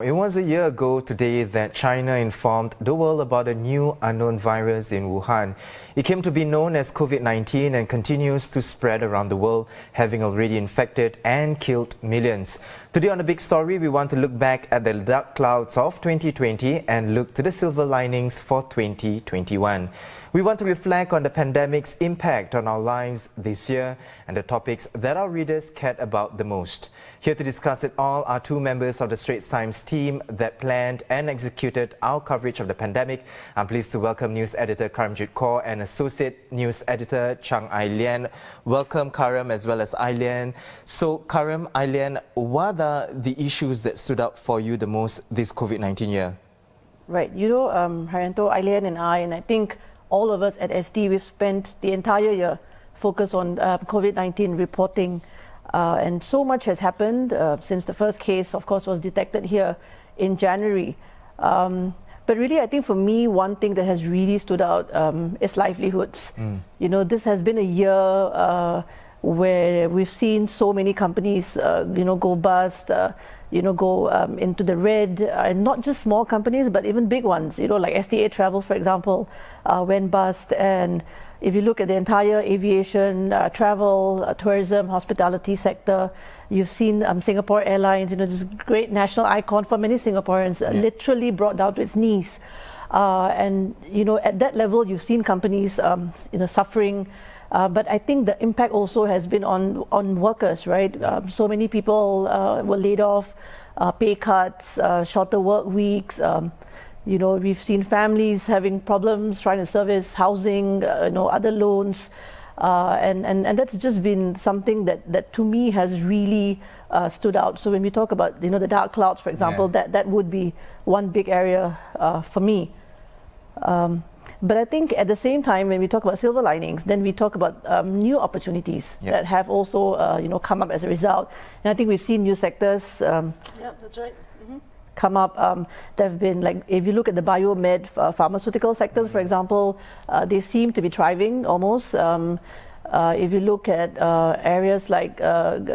It was a year ago today that China informed the world about a new unknown virus in Wuhan. It came to be known as Covid-19 and continues to spread around the world, having already infected and killed millions. Today on The Big Story, we want to look back at the dark clouds of 2020 and look to the silver linings for 2021. We want to reflect on the pandemic's impact on our lives this year and the topics that our readers cared about the most. Here to discuss it all are two members of the Straits Times team that planned and executed our coverage of the pandemic. I'm pleased to welcome news editor Karamjit Kaur and associate news editor Chang Ai-Lien. Welcome Karam as well as Ai-Lien. So Karam, Ai-Lien, what are the issues that stood out for you the most this COVID-19 year? Right, Haryanto, Ai-Lien and I think all of us at SD, we've spent the entire year focused on COVID-19 reporting. And so much has happened since the first case, of course, was detected here in January. But really, I think for me, one thing that has really stood out is livelihoods. This has been a year where we've seen so many companies, go bust, go into the red, and not just small companies, but even big ones, like STA Travel, for example, went bust. And if you look at the entire aviation, travel, tourism, hospitality sector, you've seen Singapore Airlines, this great national icon for many Singaporeans, literally brought down to its knees. And, at that level, you've seen companies, suffering. But I think the impact also has been on workers, right? So many people were laid off, pay cuts, shorter work weeks. We've seen families having problems trying to service housing, other loans. And that's just been something that to me has really stood out. So when we talk about, the dark clouds, for example, that would be one big area for me. But I think at the same time, when we talk about silver linings, then we talk about new opportunities that have also, come up as a result. And I think we've seen new sectors. That's right. Come up. There have been, like, if you look at the biomed pharmaceutical sectors, for example, they seem to be thriving almost. If you look at areas like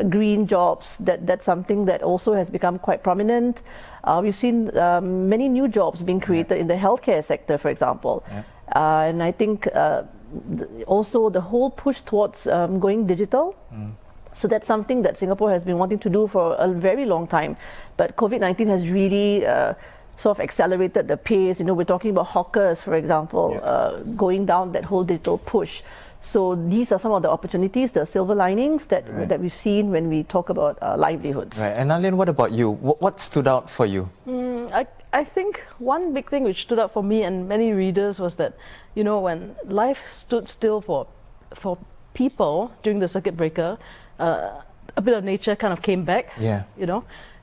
green jobs, that's something that also has become quite prominent. We've seen many new jobs being created in the healthcare sector, for example. And I think also the whole push towards going digital. So that's something that Singapore has been wanting to do for a very long time. But COVID-19 has really sort of accelerated the pace. We're talking about hawkers, for example, going down that whole digital push. So these are some of the opportunities, the silver linings that we've seen when we talk about livelihoods. Right. And Ai-Lien, what about you? What stood out for you? I think one big thing which stood out for me and many readers was that, when life stood still for people during the circuit breaker, a bit of nature kind of came back.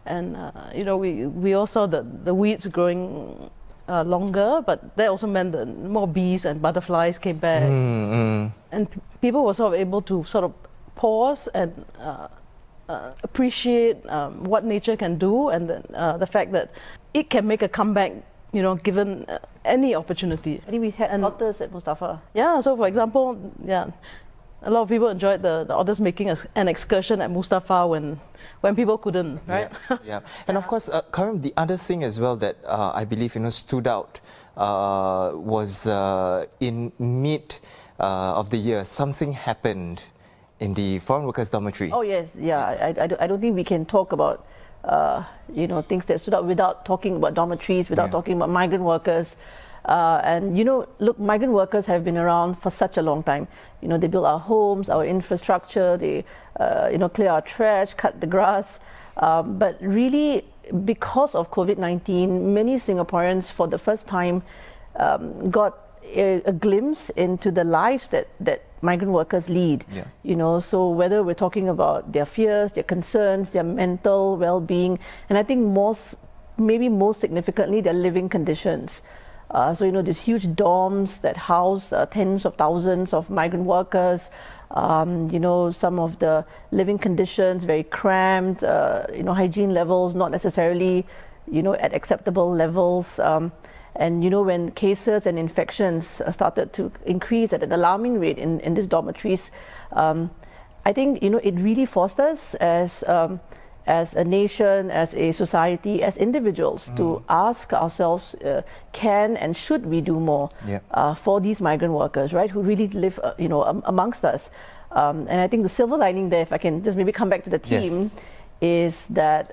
And we all saw the weeds growing longer, but that also meant that more bees and butterflies came back. And people were sort of able to sort of pause and appreciate what nature can do, and the fact that it can make a comeback, given any opportunity. I think we had otters at Mustafa. So for example, a lot of people enjoyed the otters making an excursion at Mustafa when people couldn't, right? And of course, Karam, the other thing as well that I believe stood out was in mid of the year, something happened in the foreign workers dormitory. Oh yes, I don't think we can talk about things that stood out without talking about dormitories, without talking about migrant workers. And look, migrant workers have been around for such a long time. They build our homes, our infrastructure, they clear our trash, cut the grass. But really, because of COVID-19, many Singaporeans for the first time got a glimpse into the lives that migrant workers lead. So whether we're talking about their fears, their concerns, their mental well-being, and I think maybe most significantly, their living conditions. So these huge dorms that house tens of thousands of migrant workers, some of the living conditions very cramped, hygiene levels not necessarily, at acceptable levels. And when cases and infections started to increase at an alarming rate in these dormitories, I think it really forced us as as a nation, as a society, as individuals, to ask ourselves, can and should we do more for these migrant workers, right, who really live, amongst us. And I think the silver lining there, if I can just maybe come back to the team, is that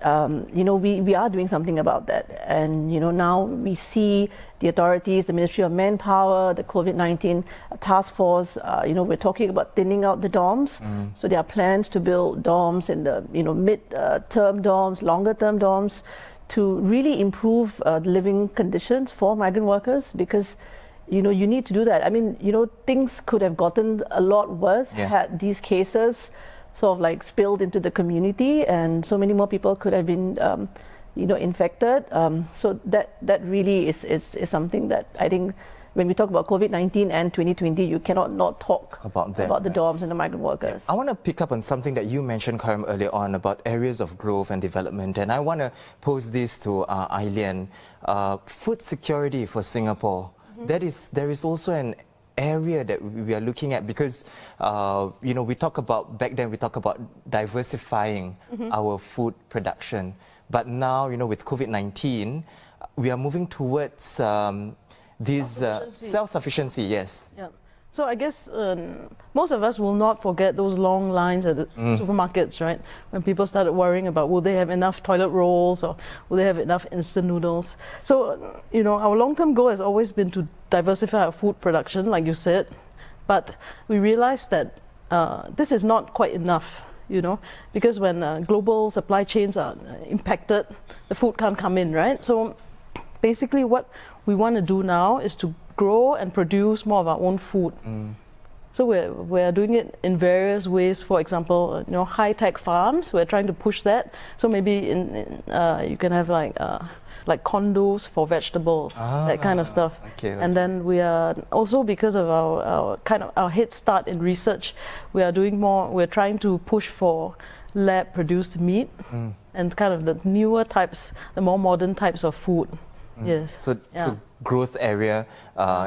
we are doing something about that. And now we see the authorities, the Ministry of Manpower, the COVID-19 task force, we're talking about thinning out the dorms. So there are plans to build dorms in the mid-term dorms, longer-term dorms, to really improve living conditions for migrant workers, because you need to do that. I mean, things could have gotten a lot worse had these cases sort of like spilled into the community, and so many more people could have been, infected. So that really is something that I think when we talk about COVID-19 and 2020, you cannot not talk about the dorms and the migrant workers. I want to pick up on something that you mentioned, Karam, earlier on about areas of growth and development, and I want to pose this to Ai-Lien. Food security for Singapore. There is also an area that we are looking at, because we talk about, back then we talk about diversifying our food production, but now with COVID-19 we are moving towards this self-sufficiency. Yes. Yeah. So I guess most of us will not forget those long lines at the supermarkets, right? When people started worrying about will they have enough toilet rolls, or will they have enough instant noodles. So, our long-term goal has always been to diversify our food production, like you said. But we realized that this is not quite enough, because when global supply chains are impacted, the food can't come in, right? So basically what we want to do now is to grow and produce more of our own food. So we're doing it in various ways. For example, high-tech farms. We're trying to push that. So maybe you can have like condos for vegetables, that kind of stuff. Okay. And then we are also, because of our head start in research, we are doing more. We're trying to push for lab-produced meat and kind of the newer types, the more modern types of food. Yes. So growth area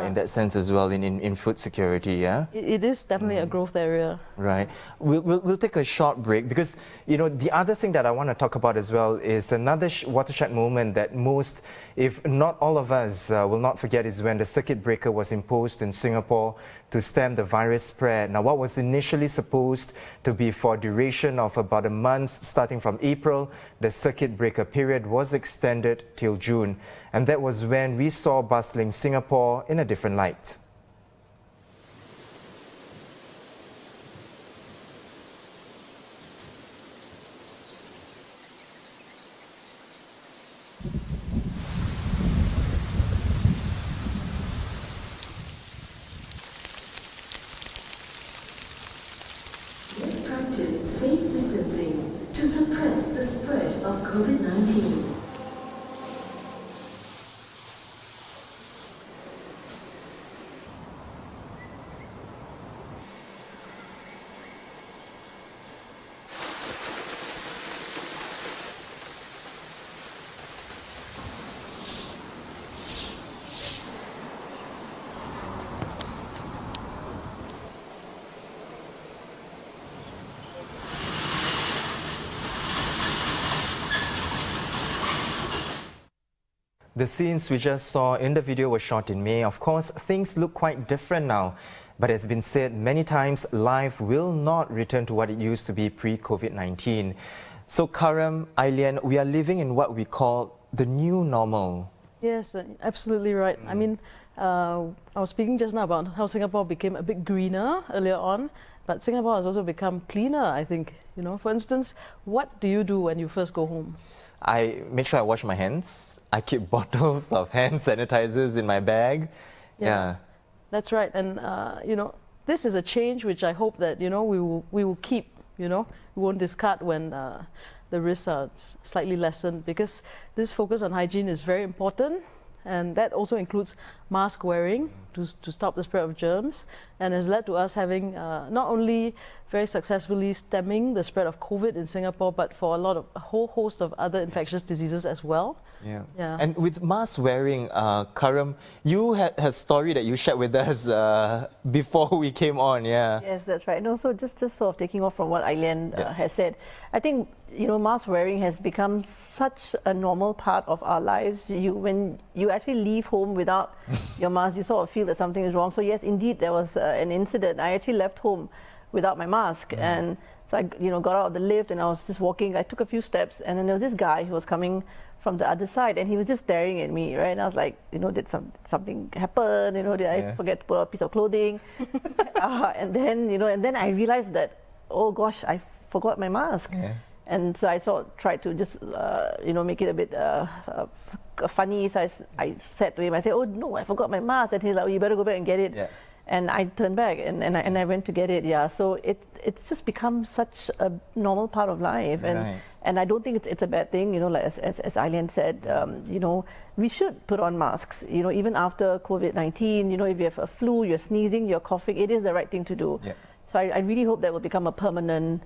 in that sense as well in food security, yeah? It is definitely a growth area. Right. We'll take a short break, because the other thing that I want to talk about as well is another watershed moment that most, if not all of us, will not forget, is when the circuit breaker was imposed in Singapore to stem the virus spread. Now, what was initially supposed to be for a duration of about a month starting from April, the circuit breaker period was extended till June. And that was when we saw bustling Singapore in a different light. Let's practice safe distancing to suppress the spread of COVID-19. The scenes we just saw in the video were shot in May. Of course, things look quite different now. But as has been said many times, life will not return to what it used to be pre-COVID-19. So Karam, Ai-Lien, we are living in what we call the new normal. Yes, absolutely right. I mean, I was speaking just now about how Singapore became a bit greener earlier on, but Singapore has also become cleaner, I think. For instance, what do you do when you first go home? I make sure I wash my hands. I keep bottles of hand sanitizers in my bag. Yeah. That's right. And, this is a change which I hope that, we will keep, we won't discard when the risks are slightly lessened, because this focus on hygiene is very important. And that also includes mask wearing to stop the spread of germs. and has led to us having not only very successfully stemming the spread of COVID in Singapore, but for a whole host of other infectious diseases as well. Yeah. Yeah. And with mask wearing, Karam, you had a story that you shared with us before we came on, yeah. Yes, that's right. No, so just sort of taking off from what Ai-Lien has said, I think, you know, mask wearing has become such a normal part of our lives. When you actually leave home without your mask, you sort of feel that something is wrong. So yes, indeed, there was an incident. I actually left home without my mask, and so I, you know, got out of the lift and I was just walking. I took a few steps, and then there was this guy who was coming from the other side, and he was just staring at me, right? And I was like, you know, did something happen? You know, did I forget to put on a piece of clothing? And then, you know, and then I realized that, oh gosh, I forgot my mask. Yeah. And so I sort of tried to just, you know, make it a bit funny. So I said to him, I said, oh no, I forgot my mask. And he's like, oh, you better go back and get it. Yeah. And I turned back and I went to get it. Yeah. So it's just become such a normal part of life, and I don't think it's a bad thing. You know, like as Ai-Lien said, you know, we should put on masks. You know, even after COVID-19. You know, if you have a flu, you're sneezing, you're coughing, it is the right thing to do. Yeah. So I really hope that will become a permanent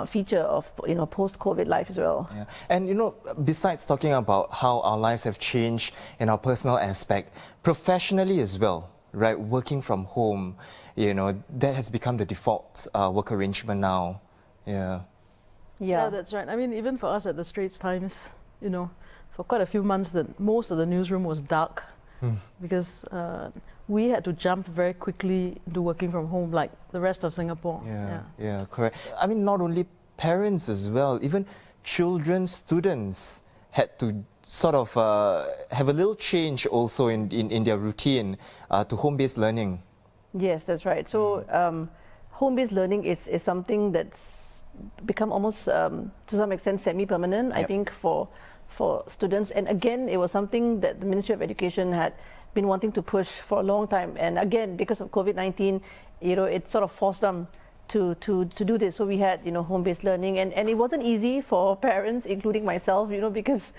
feature of, you know, post-COVID life as well. Yeah. And you know, besides talking about how our lives have changed in our personal aspect, professionally as well, right? Working from home, you know, that has become the default work arrangement now. Yeah. Yeah, that's right. I mean, even for us at the Straits Times, you know, for quite a few months, most of the newsroom was dark because we had to jump very quickly into working from home like the rest of Singapore. Yeah, correct. I mean, not only parents as well, even children, students had to sort of have a little change also in their routine to home-based learning. Yes, that's right. So home-based learning is something that's become almost to some extent semi-permanent, I think, for students. And again, it was something that the Ministry of Education had been wanting to push for a long time. And again, because of COVID-19, you know, it sort of forced them to do this. So we had, you know, home-based learning, and it wasn't easy for parents, including myself, you know, because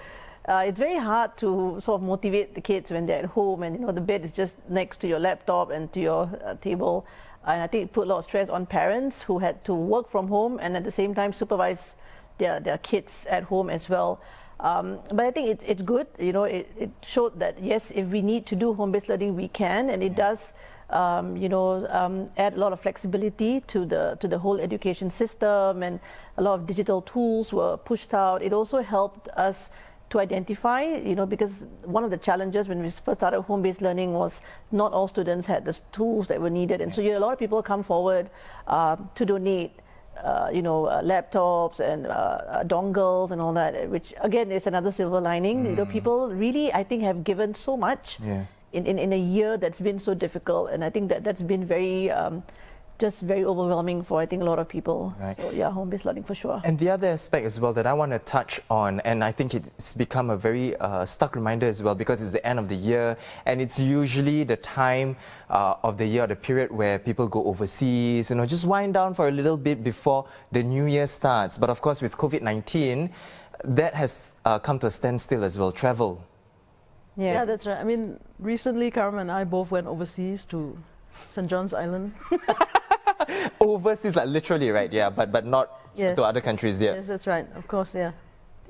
it's very hard to sort of motivate the kids when they're at home, and you know, the bed is just next to your laptop and to your table. And I think it put a lot of stress on parents who had to work from home and at the same time supervise their kids at home as well. But I think it's good. You know, it showed that yes, if we need to do home-based learning, we can, and it does, you know, add a lot of flexibility to the whole education system, and a lot of digital tools were pushed out. It also helped us to identify, you know, because one of the challenges when we first started home-based learning was not all students had the tools that were needed, and so you had a lot of people come forward to donate. You know, laptops and dongles and all that, which again is another silver lining. You know, people really, I think, have given so much in a year that's been so difficult, and I think that's been very just very overwhelming for, I think, a lot of people. Right. So yeah, home-based learning for sure. And the other aspect as well that I want to touch on, and I think it's become a very stark reminder as well, because it's the end of the year, and it's usually the time of the year, the period where people go overseas, you know, just wind down for a little bit before the new year starts. But of course, with COVID-19, that has come to a standstill as well, travel. Yeah, that's right. I mean, recently, Karam and I both went overseas to St. John's Island. Overseas, like literally, right? Yeah, but not to other countries yet. Yes, that's right. Of course, yeah.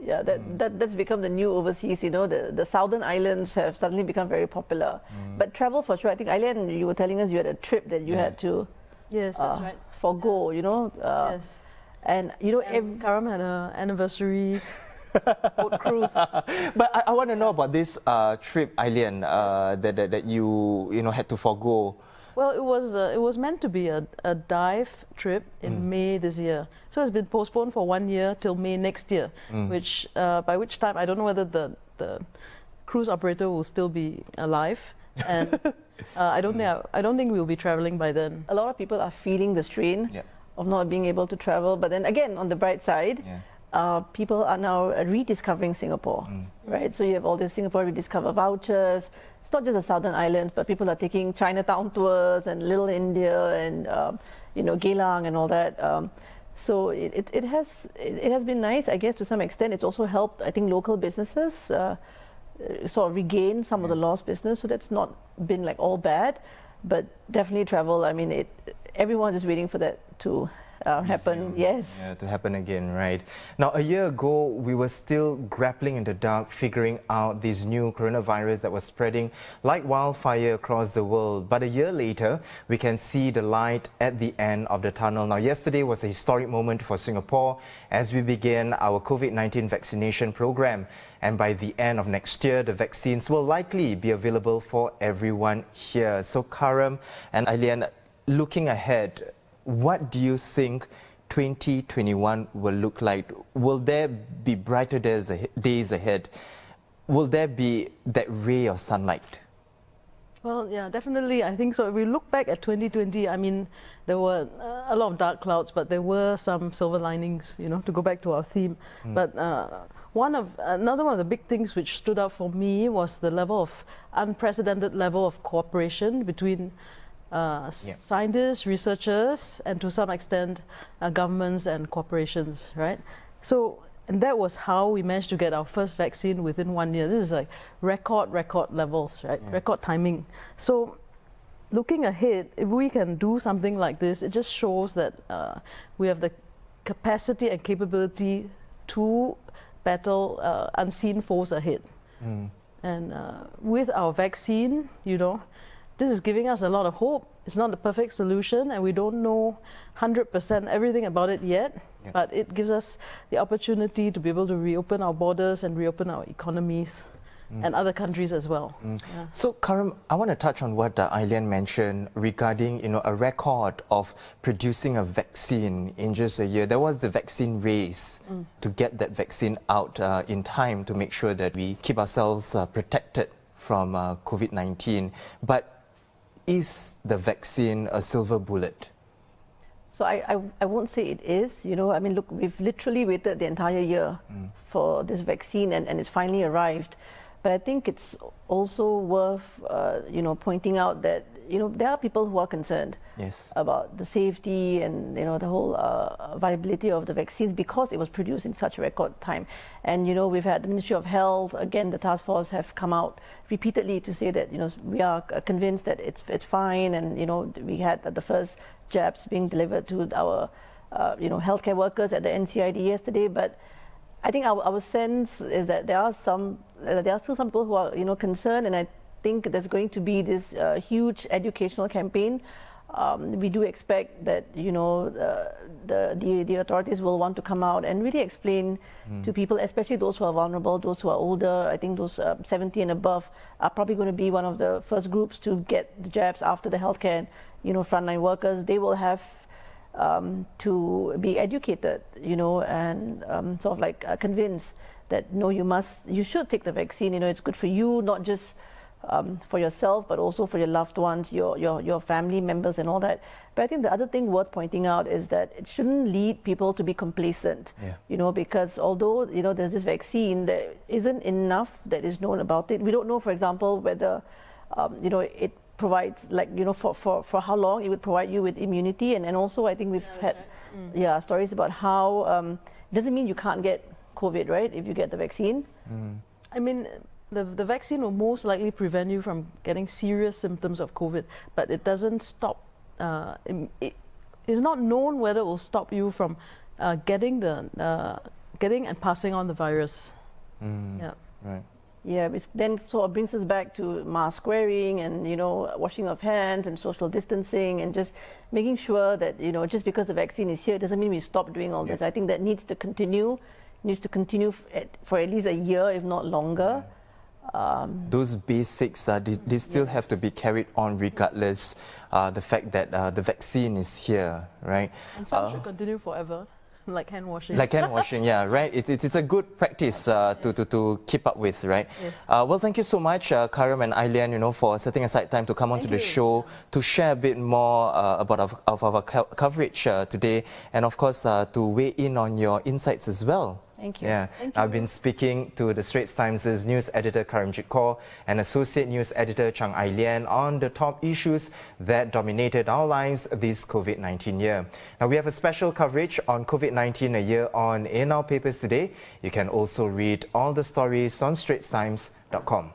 Yeah, that's become the new overseas. You know, the southern islands have suddenly become very popular. But travel for sure. I think, Ai-Lien, you were telling us you had a trip that you had to that's right. forgo. You know. Yes. And you know, Karam had an anniversary boat cruise. But I want to know about this trip, Ai-Lien, that you know had to forgo. Well, it was meant to be a dive trip in May this year. So it's been postponed for 1 year till May next year, which by which time I don't know whether the cruise operator will still be alive, and I don't think we'll be traveling by then. A lot of people are feeling the strain of not being able to travel, but then again, on the bright side, people are now rediscovering Singapore, right? So you have all these Singapore Rediscover vouchers. It's not just the southern islands, but people are taking Chinatown tours and Little India and you know, Geylang and all that. So it has been nice, I guess, to some extent. It's also helped, I think, local businesses sort of regain some of the lost business. So that's not been like all bad. but definitely travel. I mean, everyone is waiting for that to happen. Yes. Yeah, to happen again, right? Now, a year ago, we were still grappling in the dark, figuring out this new coronavirus that was spreading like wildfire across the world. But a year later, we can see the light at the end of the tunnel. Now, yesterday was a historic moment for Singapore as we began our COVID-19 vaccination program. And by the end of next year, the vaccines will likely be available for everyone here. So, Karam and Ai-Lien, looking ahead, what do you think 2021 will look like? Will there be brighter days ahead? Will there be that ray of sunlight? Well, yeah, definitely. I think so. If we look back at 2020, I mean, there were a lot of dark clouds, but there were some silver linings, you know, to go back to our theme. But another one of the big things which stood out for me was the unprecedented level of cooperation between scientists, researchers, and to some extent governments and corporations, right? So, and that was how we managed to get our first vaccine within 1 year. This is like record levels, right? Yeah. Record timing. So, looking ahead, if we can do something like this, it just shows that we have the capacity and capability to battle unseen foes ahead. And with our vaccine, you know, this is giving us a lot of hope. It's not the perfect solution, and we don't know 100% everything about it yet, but it gives us the opportunity to be able to reopen our borders and reopen our economies and other countries as well. Yeah. So, Karam, I want to touch on what Ai-Lien mentioned regarding, you know, a record of producing a vaccine in just a year. There was the vaccine race to get that vaccine out in time to make sure that we keep ourselves protected from COVID-19. But is the vaccine a silver bullet? So I won't say it is, you know, I mean, look, we've literally waited the entire year for this vaccine and it's finally arrived. But I think it's also worth, you know, pointing out that, you know, there are people who are concerned about the safety and, you know, the whole viability of the vaccines because it was produced in such a record time. And, you know, we've had the Ministry of Health, again, the task force have come out repeatedly to say that, you know, we are convinced that it's fine. And, you know, we had the first jabs being delivered to our, you know, healthcare workers at the NCID yesterday. But I think our sense is that there are still some people who are, you know, concerned, and I think there's going to be this huge educational campaign. We do expect that, you know, the authorities will want to come out and really explain to people, especially those who are vulnerable, those who are older. I think those 70 and above are probably going to be one of the first groups to get the jabs after the healthcare, you know, frontline workers. They will have to be educated, you know, and sort of like convinced that no, you should take the vaccine. You know, it's good for you, not just for yourself, but also for your loved ones, your family members, and all that. But I think the other thing worth pointing out is that it shouldn't lead people to be complacent. You know, because although, you know, there's this vaccine, there isn't enough that is known about it. We don't know, for example, whether you know, it provides, like, you know, for how long it would provide you with immunity, and also I think we've had stories about how doesn't mean you can't get COVID, right, if you get the vaccine. I mean, the vaccine will most likely prevent you from getting serious symptoms of COVID, but it doesn't stop. It is not known whether it will stop you from getting and passing on the virus. Right. Yeah, which then sort of brings us back to mask wearing and, you know, washing of hands and social distancing and just making sure that, you know, just because the vaccine is here doesn't mean we stop doing all this. I think that needs to continue for at least a year, if not longer. Those basics, they still have to be carried on regardless the fact that the vaccine is here, right? And some should continue forever. Like hand washing. Like hand washing, yeah, right? It's a good practice to keep up with, right? Yes. Well, thank you so much, Karam and Ai-Lien, you know, for setting aside time to come onto the show to share a bit more about our coverage today, and of course to weigh in on your insights as well. Thank you. Yeah, I've been speaking to the Straits Times' news editor Karamjit Kaur and associate news editor Chang Ai-Lien on the top issues that dominated our lives this COVID-19 year. Now, we have a special coverage on COVID-19 a year on in our papers today. You can also read all the stories on straitstimes.com.